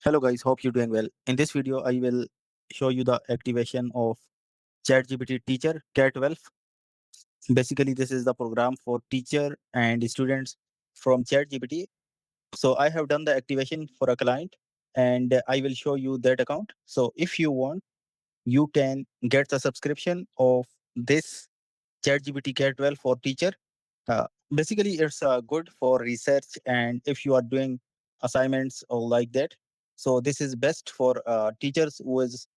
Hello guys, hope you're doing well. In this video, I will show you the activation of ChatGPT Teacher K-12. Basically, this is the program for teacher and students from ChatGPT. So I have done the activation for a client and I will show you that account. So if you want, you can get the subscription of this ChatGPT K-12 for teacher. Basically, it's good for research and if you are doing assignments or like that. So this is best for teachers who is,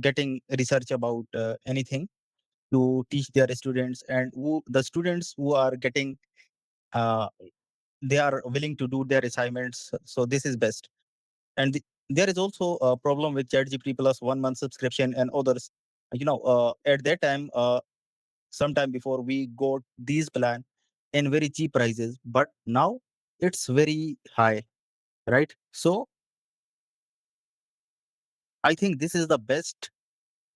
getting research about anything to teach their students, and who the students who are getting, uh, they are willing to do their assignments. So this is best. And there is also a problem with ChatGPT Plus 1 month subscription and others. At that time, sometime before we got these plan in very cheap prices, but now it's very high, right? So I think this is the best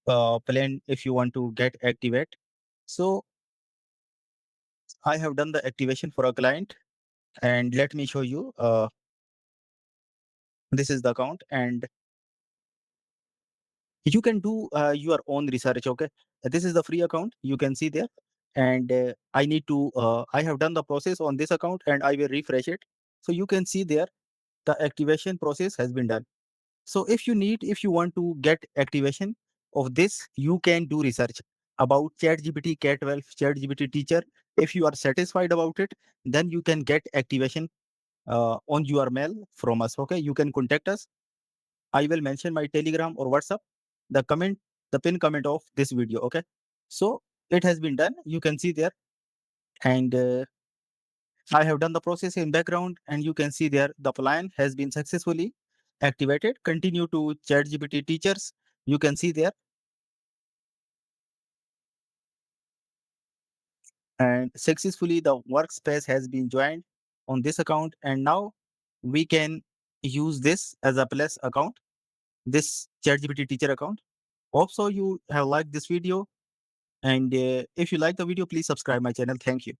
plan if you want to get activate. So I have done the activation for a client, and let me show you. This is the account, and you can do your own research. Okay, this is the free account, you can see there. And I have done the process on this account and I will refresh it. So you can see there the activation process has been done. So if you want to get activation of this, you can do research about ChatGPT K-12, ChatGPT Teacher. If you are satisfied about it, then you can get activation on your mail from us. Okay, you can contact us. I will mention my Telegram or WhatsApp, the comment, the pin comment of this video. Okay, so it has been done. You can see there, and I have done the process in background, and you can see there the plan has been successfully activated. Continue to ChatGPT teachers. You can see there, and successfully the workspace has been joined on this account, and now we can use this as a plus account, this ChatGPT teacher account. Also, you have liked this video, and if you like the video, please subscribe my channel. Thank you.